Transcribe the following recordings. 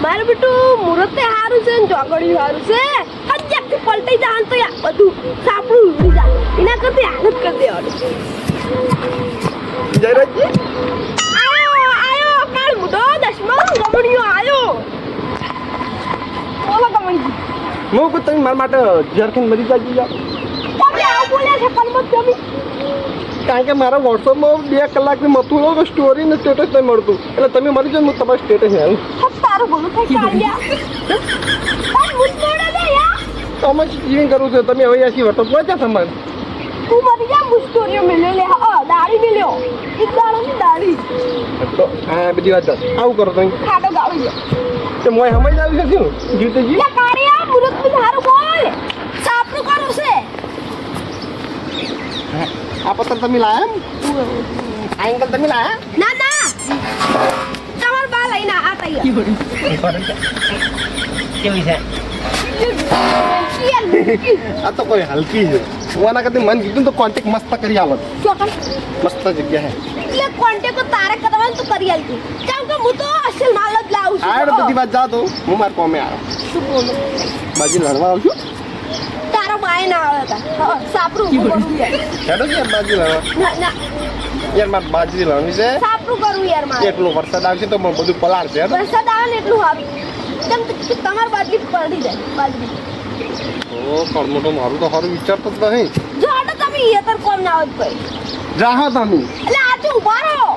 મારે બેટું મુરતે હારું છે ને ચોકડી હારું છે અજ્જાથી પલટાઈ જાન તો યા બધું સાપડું ઉડી જા એના કરતી હાલત કરી દેવાનું જયરાજજી આયો કાળ બુડો દશમન ગમણિયો આયો બોલો ગમણજી હું કહું તમે મારા માટે ઝેરખંડ મરી જાજી જાઓ તમે આવું બોલ્યા છે પણ મત જમી કારણ કે મારા વોટ્સઅપમાં 2 કલાકની મથું સ્ટોરી ને સ્ટેટસ નહીં મળતું એટલે તમે મરી જાઓ હું તમારું સ્ટેટસ નહીં આવું તારું ભલું થઈ કાઢ્યા તાર મુજ મોડે દે યાર તમે જીવન કરવું છે તમે હવે આશી વટો પહોંચ્યા સમાન તું મરી જા મુસ્ટોરીઓ મિલ્યો લે દાડી મિલ્યો એક દાડાની દાડી તો હા બધી વાત આવું કરો તમે ખાટો ગાળી લે તો મોય સમજ આવી છે શું જીવતે જી લે કાળિયા મુરત તું હારું બોલ સાપનું કરું છે આ પત્ર તમે લાયા આ એંગલ તમે લાયા ના ના તમાર બા લઈને આ તૈયાર કેવી છે આ તો કોઈ હલકી છે ઓના કરતી મન કીધું તો કોન્ટેક્ટ મસ્ત કરી આવત ચોકન મસ્ત જગ્યા હે એટલે કોન્ટેક્ટ તારે કરવાનું તો કરી આલતી કેમ કે હું તો અસલ માલ જ લાવું છું આડ બધી વાત જા તો હું માર કોમે આવ્યો શું બોલો બાજી લડવા આવું છું તારો માય ના આવે તા સાપરું કરું યાર હેડો છે બાજી લડવા ના ના યાર માર બાજી લડવાની છે સાપરું કરું યાર મારે એટલો વરસાદ આવશે તો બધું પલાળશે હેડો વરસાદ આવે ને એટલું આવે કેમ કે તમાર બાજરી પડી જાય બાજરી ઓ પણ મોટો મારું તો સારું વિચારતો જ નહીં જો આટો તમે ઈતર કોમ ના આવત કોઈ જાહો તમે એટલે આજે ઉભા રહો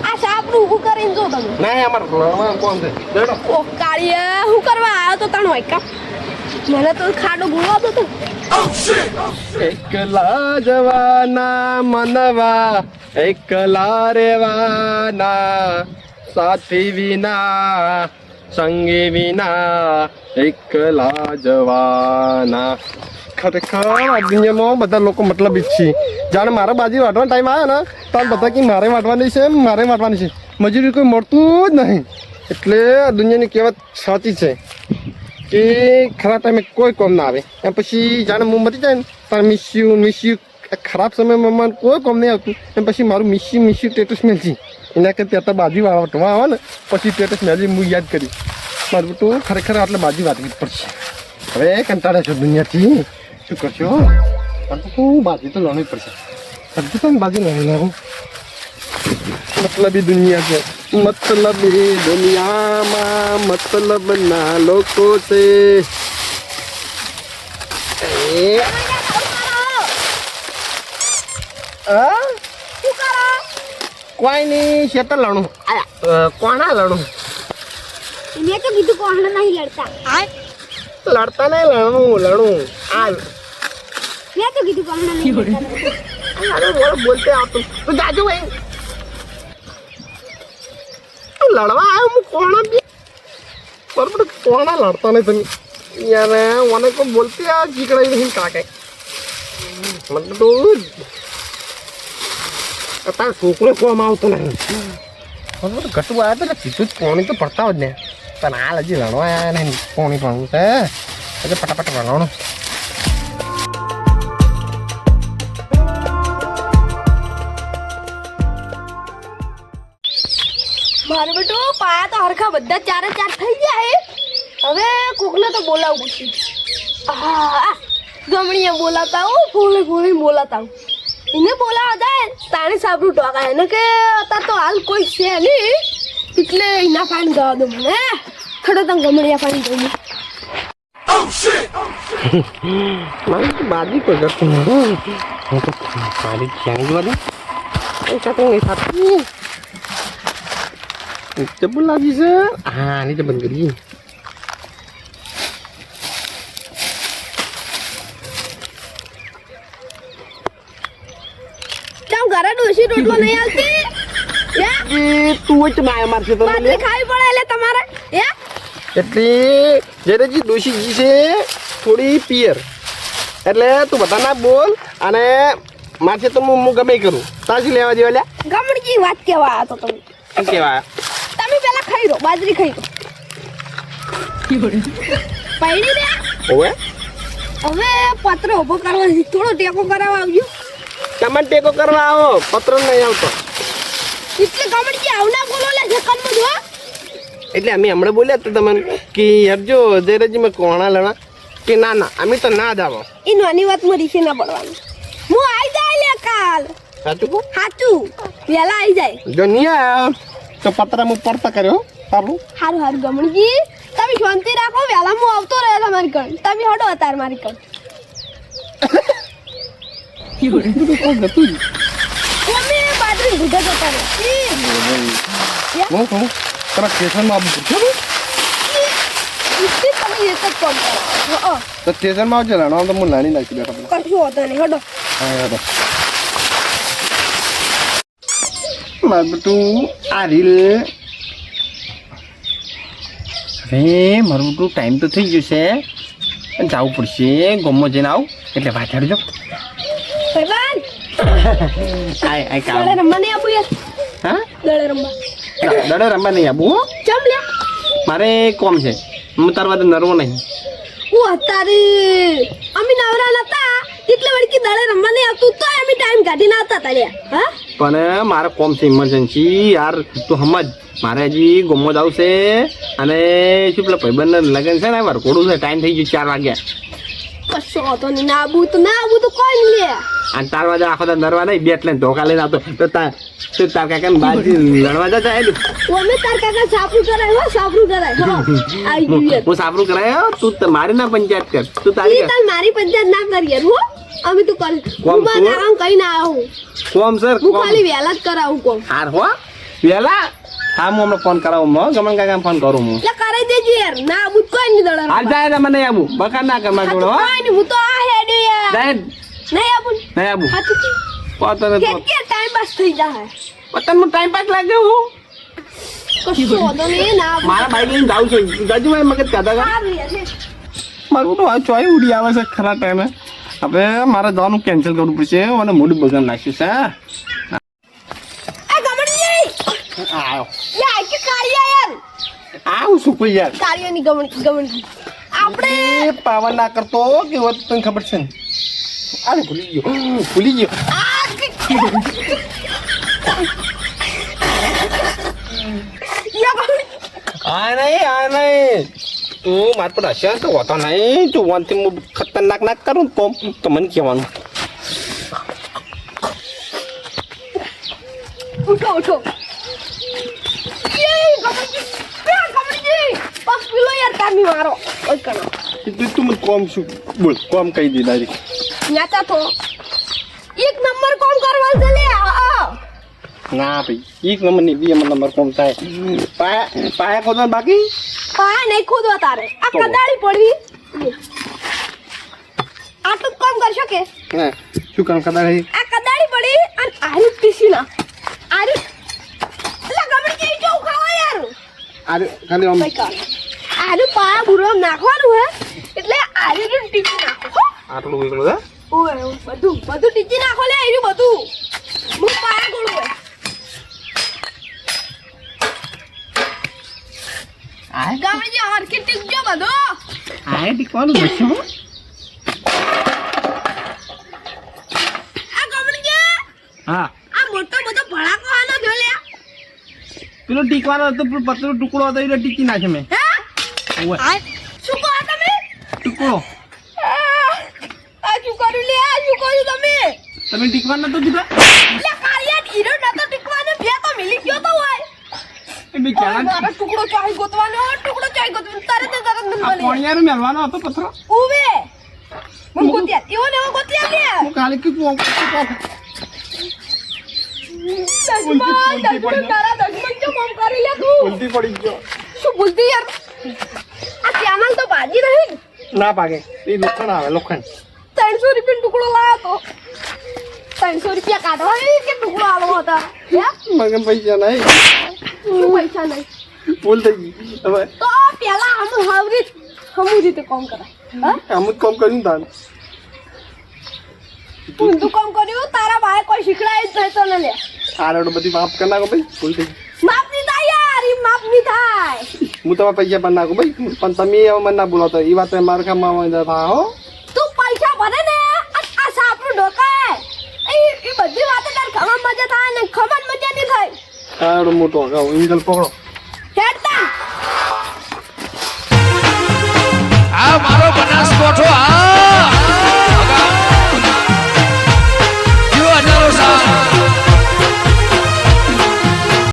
આ સાપનું ઊભું કરીને જો તમે ના અમાર લડવા કોણ છે હેડો ઓ કાળિયા હું કરવા આવ્યો તો તણ હોય કા મને તો ખાડો ગુણવા દો તો એકલા જવાના મનવા એકલા રેવાના સાથી વિના સંગી વિના એકલા જવાના ખરેખર આ દુનિયામાં બધા લોકો મતલબ છે જાણે મારા બાજી વાટવાનો ટાઈમ આવ્યો ને તો બધા કે મારે વાટવાની છે મજૂરી કોઈ મળતું જ નહીં એટલે આ દુનિયાની કહેવત સાચી છે કે ખરા ટાઈમે કોઈ કોમ ના આવે એમ પછી જાણે હું મરી જાય ને તારે મિસ યુ ખરાબ સમયમાં મને કોઈ કોમ નહીં આવતું એમ પછી મારું મિસ યુ સ્ટેટસ મેળજી એના કરતાં ત્યાં તો બાજી વાટવા આવે ને પછી સ્ટેટસ મેળવી હું યાદ કરી મારું તો ખરેખર આટલે બાજી વાટવી જ પડશે હવે કંટાળે છો દુનિયાથી શું કરશો હું બાજી તો લડવી પડશે હજુ તો બાજી લડી લાવું મતલબી દુનિયા છે મતલબી દુનિયામાં મતલબના લોકો છે કોઈ નહીં શેતર લણું કોણા લણું મેં તો કીધું કોણ નહીં લડતા લડતા નહીં લણું આ મેં તો કીધું કોણ નહીં લડતા બોલતે આવતું તો જાજુ ભાઈ લડવા આવ્યો હું કોણા બી બરોબર કોણા લડતા નહીં તમે યાર મને કોઈ બોલતે આ જીકડાઈ નહીં કાકે મતલબ તો અત્યારે છોકરો કોમ આવતો નહીં બરોબર ઘટું આવ્યા તો કીધું જ પોણી તો પડતા જ ને પણ હાલ હજી લડવા આવ્યા નહીં પોણી પડવું છે એટલે ફટાફટ લડવાનું મારું બેટું પાયા તો હરખા બધા ચારે ચાર થઈ ગયા હવે કોકને તો બોલાવું પડશે હા ગમણીએ બોલાતા હું ભોળે ભોળે બોલાતા હું એને બોલાવા જાય તાણી સાબરું ટોકા એને કે અત્યારે તો હાલ કોઈ છે નહીં એટલે એના પાણી જવા દો મને ખડો તને ગમણીયા પાણી દઉં મારી તો બાજી કોઈ કરતું નહીં હું તો મારી ક્યાં જવા દે સાથે નહીં થતી ચપ્પુ લાગી છે હા આની તો બંધ કરી ઘરે ડોસી રોટલો નહીં આવતી તું જ માયા મારશે તો બાજરી ખાવી પડે એટલે તમારે એટલે જ્યારે જે ડોશીજી છે થોડી પિયર એટલે તું બધા ના બોલ અને મારશે તો હું ગમે કરું તાજી લેવા જેવા લ્યા ગમણજી વાત કેવા આ તો તમે શું કહેવાય તમે પેલા ખાઈ લો બાજરી ખાઈ લો પૈણી રે ઓવે હવે પત્ર ઉભો કરવા થોડો ટેકો કરાવવા આવજો તમને ટેકો કરવા આવો પત્ર નહીં આવતો એટલે ગમણજી આવના બોલો લે જકનમાં જો એટલે અમે હમણાં બોલ્યા તો તમને કે યાર જો જયરાજી મેં કોણા લેવા કે ના ના અમે તો ના જ આવો એ નાની વાતમાં રીસે ના પડવાનું હું આવી જાય લે કાલ સાચું કહું સાચું વહેલા આવી જાય જો નહીં આયા તો પતરા હું પડતા કર્યો સારું હારું હારું ગમણજી તમે શાંતિ રાખો વહેલા હું આવતો રહે તમારી કણ તમે હટો અતાર મારી કણ અમે બાજરી ભૂટા જતા રહે હું કહું તારા સ્ટેશનમાં આવવું પૂછ્યું તમે એક જ કામ કરો તો સ્ટેશનમાં આવજો લાણવા તો હું લાણી નાખી બેઠા કશું હોતો નહીં હટો હા માર બેટું આ રીલ હવે મારું બેટું ટાઈમ તો થઈ ગયો છે જવું પડશે ગમો જઈને આવું એટલે વાંચાડજો ભાઈબાન આય આય કામ દડે રમવા નહીં આપું યાર હા દડે રમવા દડે રમવા નહીં આવું હો ચમ લે મારે કોમ છે હું તાર વાદે નરવો નહીં હું અત્યારે અમે નવરા નતા એટલે વળકી દડે રમવા નહીં આવતું તો અમે ટાઈમ કાઢીને આવતા તાળ્યા હા પણ મારે કોમ છે ઇમરજન્સી યાર તું સમજ મારે હજી ગમો જ આવશે અને શું પેલા ભાઈબંધ લગન છે ને વરકોડું છે ટાઈમ થઈ ગયો 4 વાગ્યા કશો હોતો નહીં ના આવું તો કોઈ નહીં લે અને તાર વાજે આખો તો નરવા નહીં બેટ લઈને ધોકા લઈને આવતો તો તાર કાકા બાજી લડવા જતા હે અમે તાર કાકા સાપરું કરાય હો આવી ગયું હું સાપરું કરાયો તું મારી ના પંચાયત કર તું તારી તાર મારી પંચાયત ના કરીએ હો અમે તો કરી હું મારા કામ કઈ ના આવું કોમ સર હું ખાલી વહેલા જ કરાવું કોમ હાર હો વેલા હા હું હમણાં ફોન કરાવું હું ગમન કાકા ફોન કરું હું એટલે કરી દેજે યાર ના આવું કોઈ નહીં દડા હાલ જાય મને આવું બકા ના કર મારા જોડે હો કોઈ નહીં હું તો આ હેડ્યો યાર જાય નહીં આવું નહીં આવું હાચું પોતાને કે ટાઈમ પાસ થઈ જાય પોતાનું ટાઈમ પાસ લાગે હું કશો હોતો નહીં ના આવું મારા બાઈક લઈને જાઉં છું જાજુ ભાઈ મગજ કાઢા સારું યાર હે. મારું તો આ ચોય ઉડી આવે છે ખરા ટાઈમે હવે મારે જવાનું કેન્સલ કરવું પડશે મને મૂડ બગાડ નાખ્યું છે આ ગમણજી આયો યાર કે કાળિયા યાર આવું શું કોઈ યાર કાળિયાની ગમણજી આપણે એ પાવન ના કરતો કે વાત તને ખબર છે ને અરે ભૂલી ગયો આ આ નહીં તું માર પર હશે તો હોતો નહીં તું વાનથી હું ખતરનાક નાક કરું તો મને કહેવાનું ઉઠો ગમણજી બસ પેલો યાર કામી મારો ઓય કણો તું મને કોમ શું બોલ કોમ કહી દે ડાયરેક્ટ ન્યાતા તો એક નંબર કોમ કરવા છે લે ના ભાઈ 1 નંબર ની 2 નંબર કોમ થાય પાયા ખોદવા બાકી પાય નહીં ખોદવા તારે આ કદાળી પડવી આટલું કામ કરશો કે હા શું કામ કદાળી આ કદાળી પડી અને આરી પીસી ના આરી એટલે ગમણજી જો ખાવા યાર અરે ખાલી આમ ભાઈ કા આરી પાયા બુરો નાખવાનું હે એટલે આરી નું ટીપી નાખો હો. આટલું એકલું હે ઓય બધું ટીચી નાખો લે એનું બધું હું પાયા ગોળું હે ગમણજી હરખી ટીકજો બધો આય ટીકવાનું બચ્ચું આ ગમણજી હા આ મોટો બધો ભડાકો આનો જો લે પેલો ટીકવાનો હતો પેલો પતરો ટુકડો હતો એટલે ટીકી નાખે મેં હે ઓય આ શું કહો તમે ટુકડો આ શું કર્યું લે આ શું કર્યું તમે તમે ટીકવાનો નતો કીધો લે કાળિયા હીરો નતો ટીકવાનો બે તો મિલી ગયો તો હોય એ બે ક્યાં તારા ટુકડો ચાહી ગોતવાનો તરત મને મળી કોણિયારો મેલવાનો હતો પથરો ઉવે મને ગોત્યા એવો ને એવો ગોત્યા લે હું કાલે કે કોમ દસમા તારા દસમા જો કામ કરી લે તું ઉલટી પડી ગયો શું બોલતી યાર આ ચેનલ તો બાજી નહીં ના ભાગે એ લોખંડ આવે લોખંડ 300 રૂપિયાનો ટુકડો લાવ્યો તો 300 રૂપિયા કાઢવા કે ટુકડો આલો હતા હે મગન પૈસા નહીં શું પૈસા નહીં ભૂલ થઈ ગઈ હવે તો પેલા હમુ રીતે કામ કરાય હા આમ જ કામ કર્યું તાન તું તો કામ કર્યું તારા ભાઈ કોઈ શીખડાય જ નહીં તો ને લે આરોડ બધી માફ કરી નાખો ભાઈ ભૂલ થઈ ગઈ માફ નહીં થાય યાર ઈ માફ નહીં થાય હું તમારા પૈસા પણ નાખું ભાઈ પણ તમે હવે મને ના બોલાવતો એ વાત મારે ખામાં થા હો તું પૈસા ભરે ને આ સાપરું ઢોકાય એ બધી વાતો તાર ખબર મજા થાય ને ખબર મજા નહીં થાય આરોડ મોટો ઇંગલ પકડો